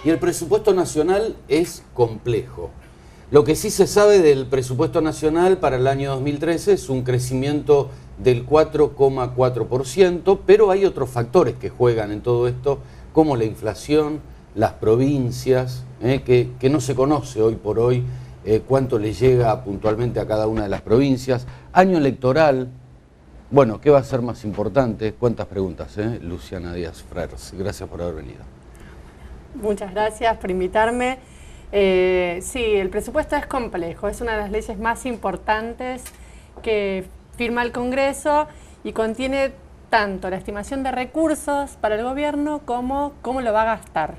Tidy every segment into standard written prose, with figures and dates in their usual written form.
Y el presupuesto nacional es complejo. Lo que sí se sabe del presupuesto nacional para el año 2013 es un crecimiento del 4,4%, pero hay otros factores que juegan en todo esto, como la inflación, las provincias, que no se conoce hoy por hoy cuánto le llega puntualmente a cada una de las provincias. Año electoral, bueno, ¿qué va a ser más importante? ¿Cuántas preguntas, Luciana Díaz Frers? Gracias por haber venido. Muchas gracias por invitarme. Sí, el presupuesto es complejo, es una de las leyes más importantes que firma el Congreso y contiene tanto la estimación de recursos para el gobierno como cómo lo va a gastar.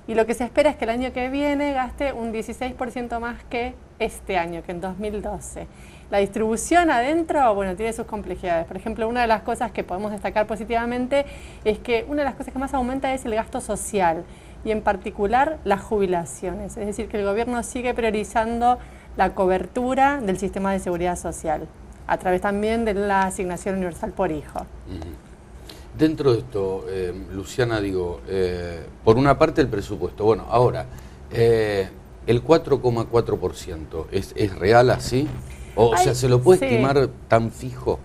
Y lo que se espera es que el año que viene gaste un 16% más que este año, que en 2012. La distribución adentro, bueno, tiene sus complejidades. Por ejemplo, una de las cosas que podemos destacar positivamente es que una de las cosas que más aumenta es el gasto social y en particular las jubilaciones. Es decir, que el gobierno sigue priorizando la cobertura del sistema de seguridad social a través también de la asignación universal por hijo. Dentro de esto, Luciana, digo, por una parte el presupuesto, bueno, ahora, el 4,4%, ¿es real así? O sea, ¿se lo puede estimar tan fijo?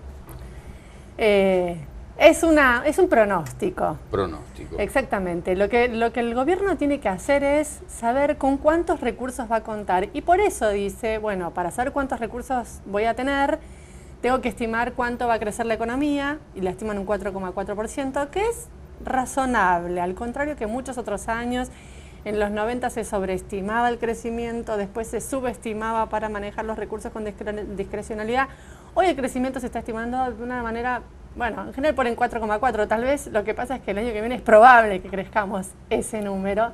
Es un pronóstico. Pronóstico. Exactamente. Lo que el gobierno tiene que hacer es saber con cuántos recursos va a contar. Y por eso dice, bueno, para saber cuántos recursos voy a tener, tengo que estimar cuánto va a crecer la economía, y la estiman un 4,4%, que es razonable, al contrario que muchos otros años. En los 90 se sobreestimaba el crecimiento, después se subestimaba para manejar los recursos con discrecionalidad. Hoy el crecimiento se está estimando de una manera, bueno, en general ponen 4,4, tal vez lo que pasa es que el año que viene es probable que crezcamos ese número.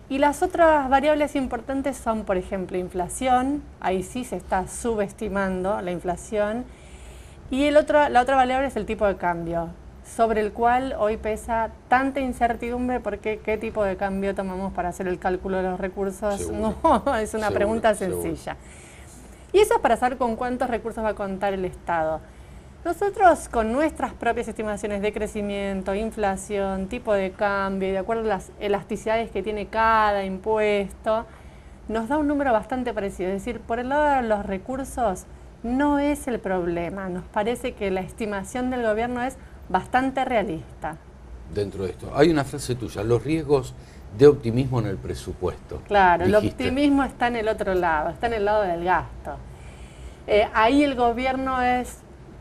Y las otras variables importantes son, por ejemplo, inflación, ahí sí se está subestimando la inflación, y la otra variable es el tipo de cambio, sobre el cual hoy pesa tanta incertidumbre porque qué tipo de cambio tomamos para hacer el cálculo de los recursos. Seguro. No, es una pregunta sencilla. Y eso es para saber con cuántos recursos va a contar el Estado. Nosotros, con nuestras propias estimaciones de crecimiento, inflación, tipo de cambio y de acuerdo a las elasticidades que tiene cada impuesto, nos da un número bastante parecido. Es decir, por el lado de los recursos no es el problema. Nos parece que la estimación del gobierno es bastante realista. Dentro de esto, hay una frase tuya, los riesgos de optimismo en el presupuesto. Claro, dijiste. El optimismo está en el otro lado, está en el lado del gasto. Ahí el gobierno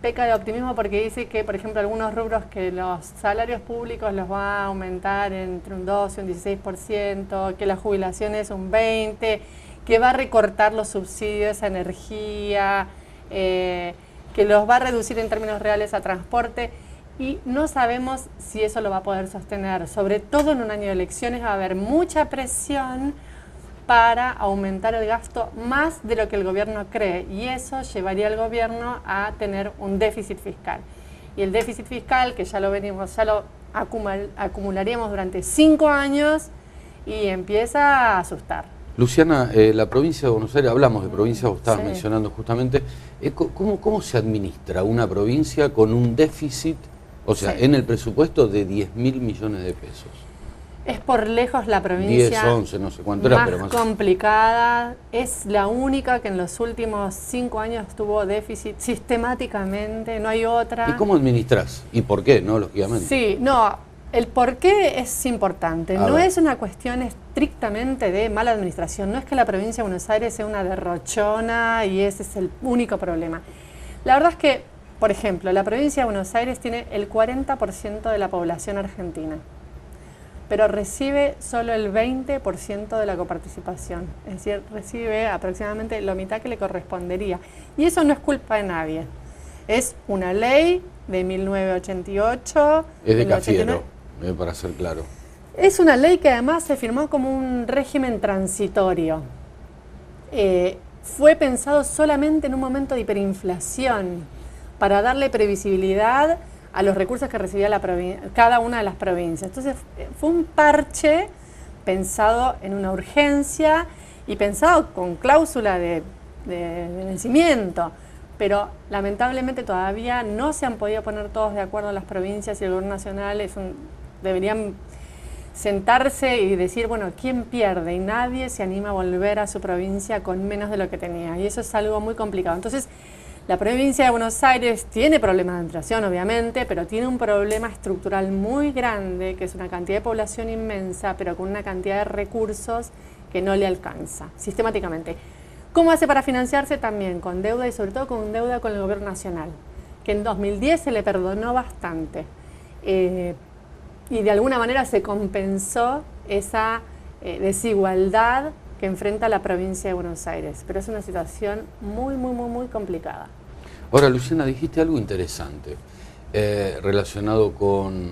peca de optimismo porque dice que, por ejemplo, algunos rubros que los salarios públicos los va a aumentar entre un 12 y un 16%, que las jubilaciones un 20%, que va a recortar los subsidios a energía, que los va a reducir en términos reales a transporte. Y no sabemos si eso lo va a poder sostener. Sobre todo en un año de elecciones va a haber mucha presión para aumentar el gasto más de lo que el gobierno cree, y eso llevaría al gobierno a tener un déficit fiscal. Y el déficit fiscal, que ya lo acumularíamos durante 5 años y empieza a asustar. Luciana, la provincia de Buenos Aires, hablamos de provincia, vos estabas mencionando justamente, ¿cómo se administra una provincia con un déficit, o sea, en el presupuesto de 10.000 millones de pesos? Es por lejos la provincia 10, 11, no sé cuánto era, pero más complicada. Es la única que en los últimos 5 años tuvo déficit sistemáticamente, no hay otra. ¿Y cómo administrás? ¿Y por qué, no? Lógicamente. Sí, no, el por qué es importante. No es una cuestión estrictamente de mala administración. No es que la provincia de Buenos Aires sea una derrochona y ese es el único problema. La verdad es que, por ejemplo, la provincia de Buenos Aires tiene el 40% de la población argentina, pero recibe solo el 20% de la coparticipación. Es decir, recibe aproximadamente la mitad que le correspondería. Y eso no es culpa de nadie. Es una ley de 1988. Es de Cafiero, para ser claro. Es una ley que además se firmó como un régimen transitorio. Fue pensado solamente en un momento de hiperinflación, para darle previsibilidad a los recursos que recibía cada una de las provincias. Entonces fue un parche pensado en una urgencia y pensado con cláusula de vencimiento, pero lamentablemente todavía no se han podido poner todos de acuerdo las provincias y el gobierno nacional. Deberían sentarse y decir, bueno, ¿quién pierde? Y nadie se anima a volver a su provincia con menos de lo que tenía. Y eso es algo muy complicado. Entonces, la provincia de Buenos Aires tiene problemas de inflación, obviamente, pero tiene un problema estructural muy grande, que es una cantidad de población inmensa, pero con una cantidad de recursos que no le alcanza, sistemáticamente. ¿Cómo hace para financiarse? También con deuda y sobre todo con deuda con el gobierno nacional, que en 2010 se le perdonó bastante. Y de alguna manera se compensó esa desigualdad que enfrenta la provincia de Buenos Aires. Pero es una situación muy, muy, muy, muy complicada. Ahora, Luciana, dijiste algo interesante relacionado con...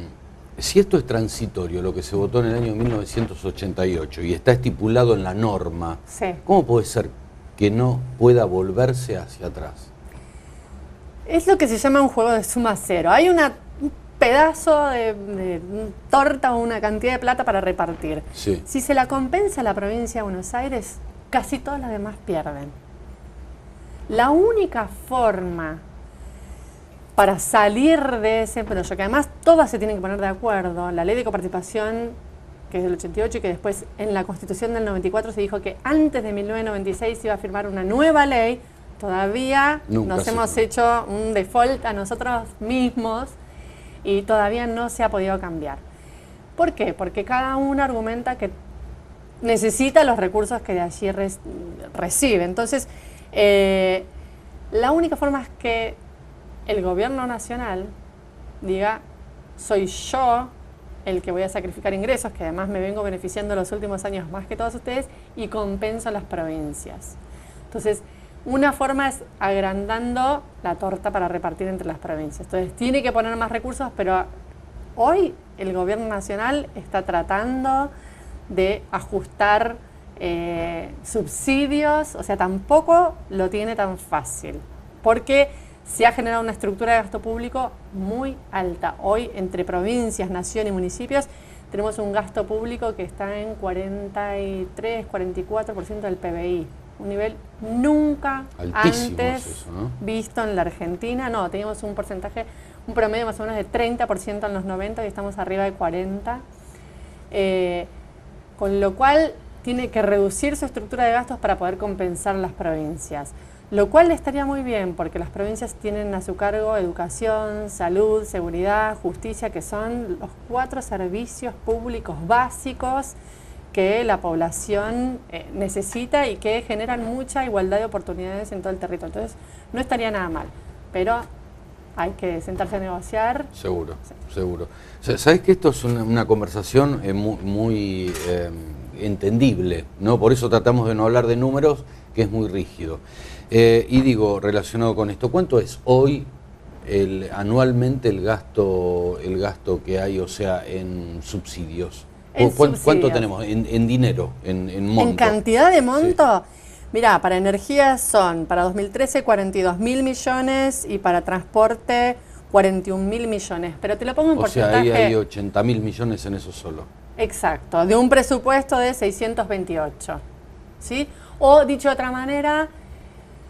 Si esto es transitorio, lo que se votó en el año 1988 y está estipulado en la norma, sí, ¿cómo puede ser que no pueda volverse hacia atrás? Es lo que se llama un juego de suma cero. Hay un pedazo de torta o una cantidad de plata para repartir. Sí. Si se la compensa a la provincia de Buenos Aires, casi todas las demás pierden. La única forma para salir de ese embrollo, que además todas se tienen que poner de acuerdo, la ley de coparticipación, que es del 88 y que después en la Constitución del 94 se dijo que antes de 1996 se iba a firmar una nueva ley, todavía nos hemos hecho un default a nosotros mismos y todavía no se ha podido cambiar. ¿Por qué? Porque cada uno argumenta que necesita los recursos que de allí recibe. Entonces, la única forma es que el gobierno nacional diga, soy yo el que voy a sacrificar ingresos, que además me vengo beneficiando los últimos años más que todos ustedes, y compenso a las provincias. Entonces, una forma es agrandando la torta para repartir entre las provincias. Entonces, tiene que poner más recursos, pero hoy el gobierno nacional está tratando de ajustar subsidios, o sea, tampoco lo tiene tan fácil, porque se ha generado una estructura de gasto público muy alta. Hoy, entre provincias, nación y municipios, tenemos un gasto público que está en 43, 44% del PBI. Un nivel nunca altísimo antes eso, ¿no? Visto en la Argentina. No, teníamos un porcentaje, un promedio más o menos de 30% en los 90 y estamos arriba de 40%. Con lo cual, tiene que reducir su estructura de gastos para poder compensar las provincias. Lo cual estaría muy bien, porque las provincias tienen a su cargo educación, salud, seguridad, justicia, que son los 4 servicios públicos básicos que la población necesita y que generan mucha igualdad de oportunidades en todo el territorio. Entonces, no estaría nada mal, pero hay que sentarse a negociar. Seguro, sí. Seguro. Sabes que esto es una conversación muy entendible, ¿no? Por eso tratamos de no hablar de números, que es muy rígido. Y digo, relacionado con esto, ¿cuánto es hoy anualmente el gasto que hay, o sea, en subsidios? ¿Cuánto tenemos en dinero, en monto? ¿En cantidad de monto? Sí. Mirá, para energía son, para 2013, 42.000 millones y para transporte, 41.000 millones. Pero te lo pongo en porcentaje. O sea, ahí hay 80.000 millones en eso solo. Exacto, de un presupuesto de 628. ¿Sí? O, dicho de otra manera,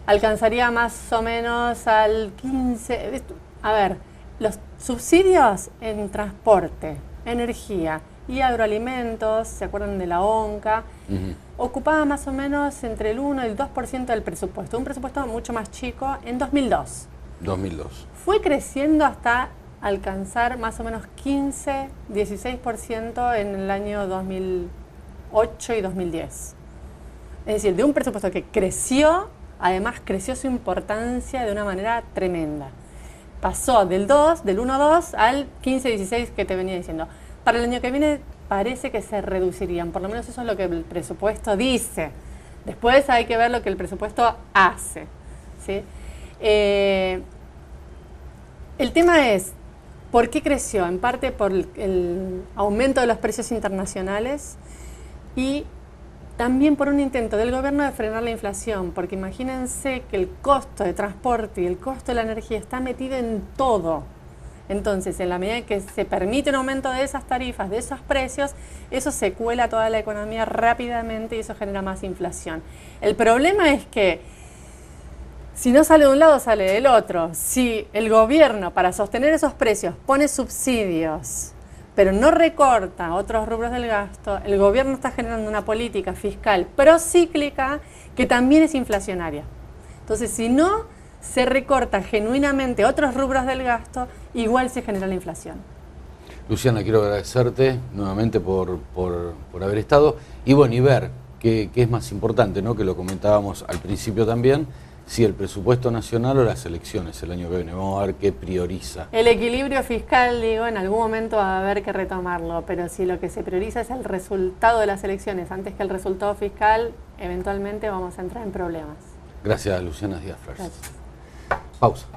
alcanzaría más o menos al 15. A ver, los subsidios en transporte, energía y agroalimentos, ¿se acuerdan de la ONCA? Ocupaba más o menos entre el 1 y el 2% del presupuesto, un presupuesto mucho más chico en 2002. 2002. Fue creciendo hasta alcanzar más o menos 15, 16% en el año 2008 y 2010. Es decir, de un presupuesto que creció, además creció su importancia de una manera tremenda. Pasó del 1,2 al 15-16 que te venía diciendo. Para el año que viene parece que se reducirían, por lo menos eso es lo que el presupuesto dice. Después hay que ver lo que el presupuesto hace, ¿sí? El tema es, ¿por qué creció? En parte por el aumento de los precios internacionales y también por un intento del gobierno de frenar la inflación, porque imagínense que el costo de transporte y el costo de la energía está metido en todo. Entonces, en la medida en que se permite un aumento de esas tarifas, de esos precios, eso se cuela toda la economía rápidamente y eso genera más inflación. El problema es que Si no sale de un lado, sale del otro. Si el gobierno, para sostener esos precios, pone subsidios, pero no recorta otros rubros del gasto, el gobierno está generando una política fiscal procíclica que también es inflacionaria. Entonces, si no se recorta genuinamente otros rubros del gasto, igual se genera la inflación. Luciana, quiero agradecerte nuevamente por haber estado y bueno, y ver qué es más importante, ¿no? Que lo comentábamos al principio también, si el presupuesto nacional o las elecciones el año que viene. Vamos a ver qué prioriza. El equilibrio fiscal, digo, en algún momento va a haber que retomarlo, pero si lo que se prioriza es el resultado de las elecciones antes que el resultado fiscal, eventualmente vamos a entrar en problemas. Gracias, Luciana Díaz Flores. Gracias. Pausa.